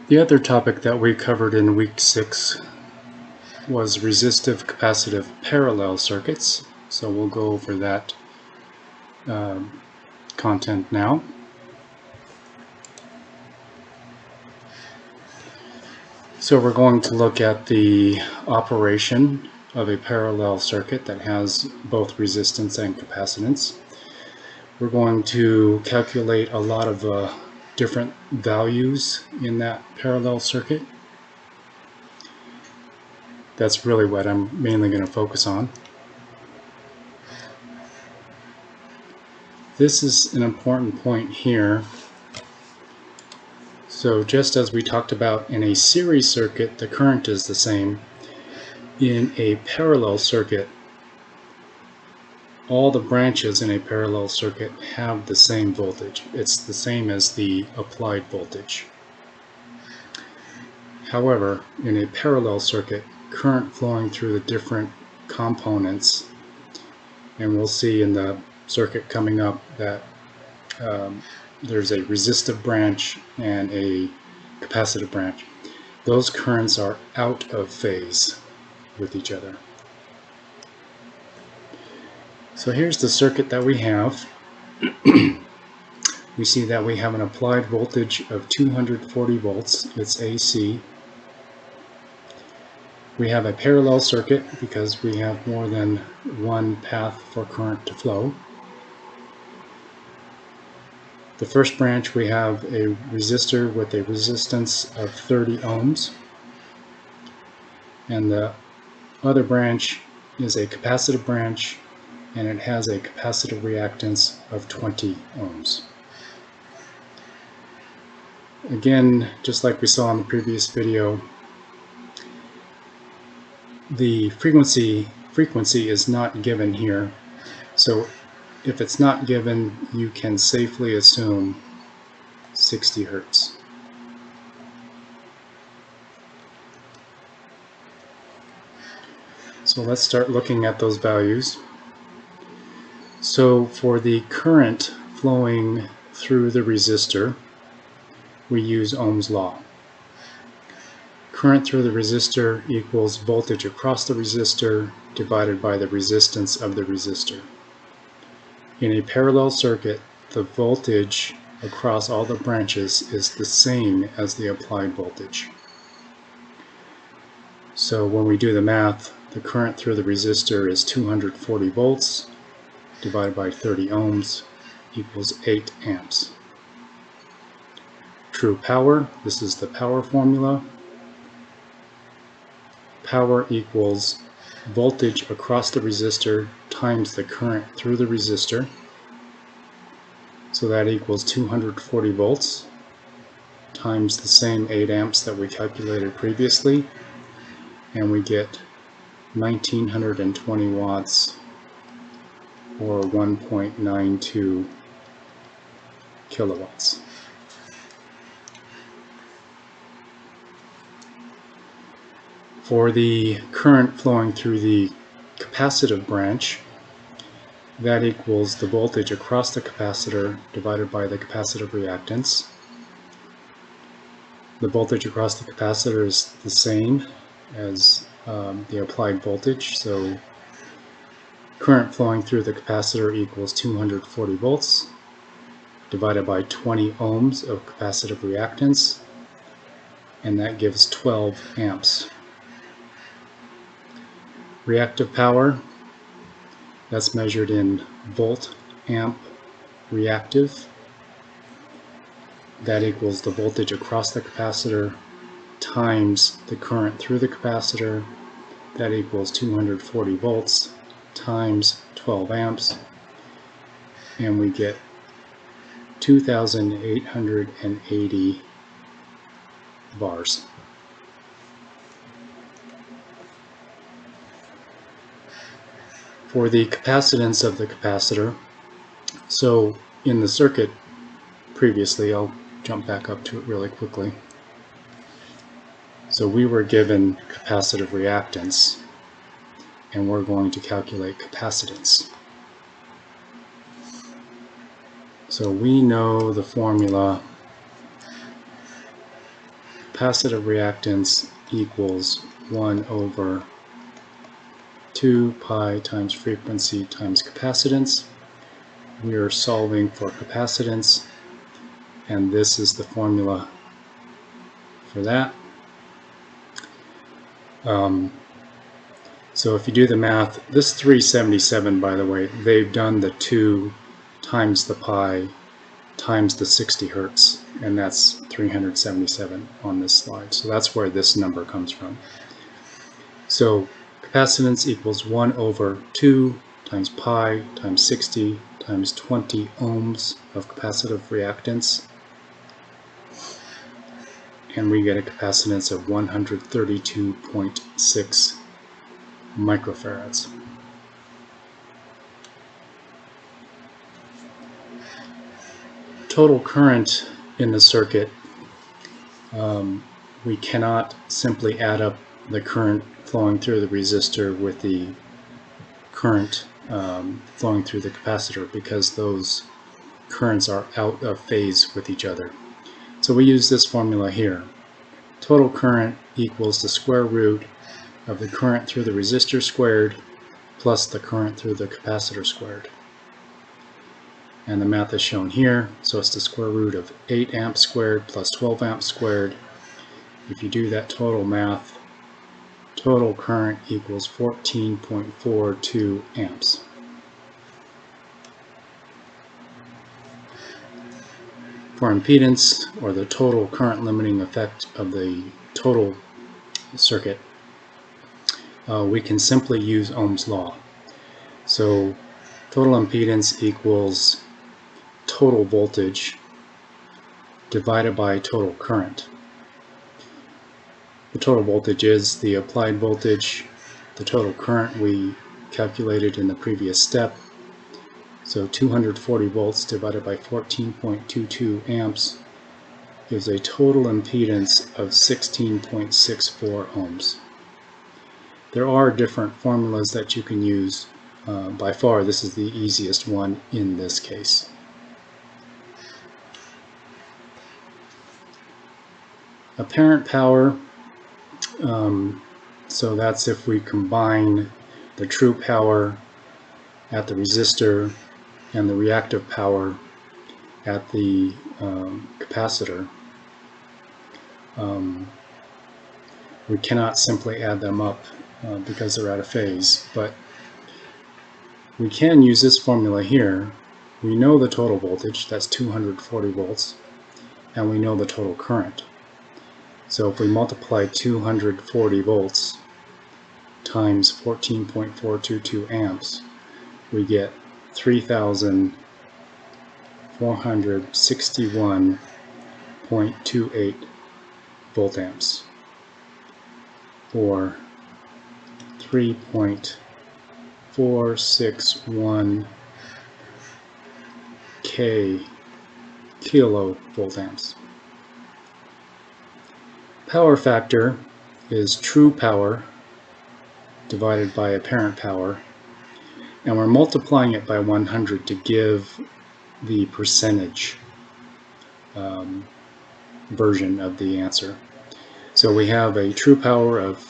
The other topic that we covered in week 6 was resistive capacitive parallel circuits. So we'll go over that content now. So we're going to look at the operation of a parallel circuit that has both resistance and capacitance. We're going to calculate a lot of different values in that parallel circuit. That's really what I'm mainly going to focus on. This is an important point here. So just as we talked about in a series circuit, the current is the same. In a parallel circuit, all the branches in a parallel circuit have the same voltage. It's the same as the applied voltage. However, in a parallel circuit, current flowing through the different components, and we'll see in the circuit coming up that there's a resistive branch and a capacitive branch. Those currents are out of phase with each other. So here's the circuit that we have. We see that we have an applied voltage of 240 volts. It's AC. We have a parallel circuit because we have more than one path for current to flow. The first branch, we have a resistor with a resistance of 30 ohms. And the other branch is a capacitive branch, and it has a capacitive reactance of 20 ohms. Again, just like we saw in the previous video, the frequency is not given here. So if it's not given, you can safely assume 60 Hertz. So let's start looking at those values. So for the current flowing through the resistor, we use Ohm's law. Current through the resistor equals voltage across the resistor divided by the resistance of the resistor. In a parallel circuit, the voltage across all the branches is the same as the applied voltage. So when we do the math, the current through the resistor is 240 volts divided by 30 ohms equals 8 amps. True power, this is the power formula. Power equals voltage across the resistor times the current through the resistor. So that equals 240 volts times the same 8 amps that we calculated previously, and we get 1920 watts or 1.92 kilowatts. For the current flowing through the capacitive branch, that equals the voltage across the capacitor divided by the capacitive reactance. The voltage across the capacitor is the same as the applied voltage, so current flowing through the capacitor equals 240 volts divided by 20 ohms of capacitive reactance, and that gives 12 amps. Reactive power, that's measured in volt amp reactive. That equals the voltage across the capacitor times the current through the capacitor. That equals 240 volts times 12 amps, and we get 2,880 bars. For the capacitance of the capacitor, so in the circuit previously, I'll jump back up to it really quickly. So we were given capacitive reactance, and we're going to calculate capacitance. So we know the formula capacitive reactance equals 1 over 2 pi times frequency times capacitance. We are solving for capacitance, and this is the formula for that. So if you do the math, this 377, by the way, they've done the 2 times the pi times the 60 hertz, and that's 377 on this slide. So that's where this number comes from. So capacitance equals 1 over 2 times pi times 60 times 20 ohms of capacitive reactance. And we get a capacitance of 132.6 microfarads. Total current in the circuit, we cannot simply add up the current flowing through the resistor with the current flowing through the capacitor, because those currents are out of phase with each other. So we use this formula here. Total current equals the square root of the current through the resistor squared plus the current through the capacitor squared. And the math is shown here, so it's the square root of 8 amps squared plus 12 amps squared. If you do that total math, total current equals 14.42 amps. For impedance, or the total current limiting effect of the total circuit, we can simply use Ohm's law. So total impedance equals total voltage divided by total current. The total voltage is the applied voltage. The total current we calculated in the previous step. So 240 volts divided by 14.22 amps gives a total impedance of 16.64 ohms. There are different formulas that you can use. By far, this is the easiest one in this case. Apparent power, so that's if we combine the true power at the resistor and the reactive power at the capacitor. We cannot simply add them up because they're out of phase, but we can use this formula here. We know the total voltage, that's 240 volts, and we know the total current. So if we multiply 240 volts times 14.422 amps, we get 3,461.28 volt amps, or 3.461 kilovolt amps. Power factor is true power divided by apparent power, and we're multiplying it by 100 to give the percentage version of the answer. So we have a true power of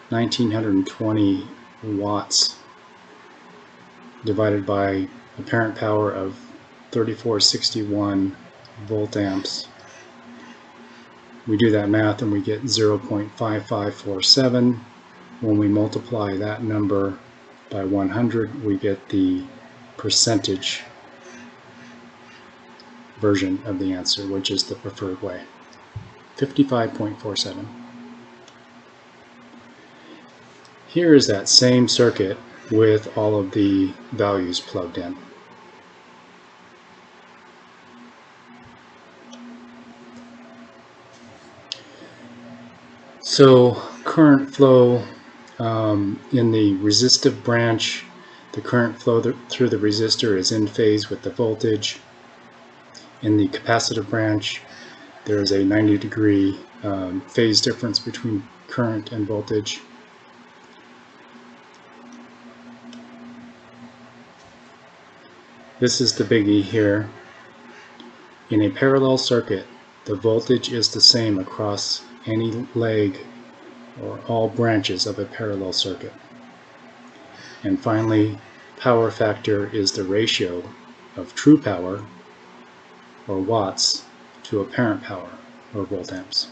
1920 watts divided by apparent power of 3461 volt amps. We do that math and we get 0.5547. When we multiply that number by 100, we get the percentage version of the answer, which is the preferred way, 55.47. Here is that same circuit with all of the values plugged in. So current flow in the resistive branch, the current flow through the resistor is in phase with the voltage. In the capacitive branch, there is a 90-degree phase difference between current and voltage. This is the biggie here. In a parallel circuit, the voltage is the same across any leg or all branches of a parallel circuit. And finally, power factor is the ratio of true power, or watts, to apparent power, or voltamps.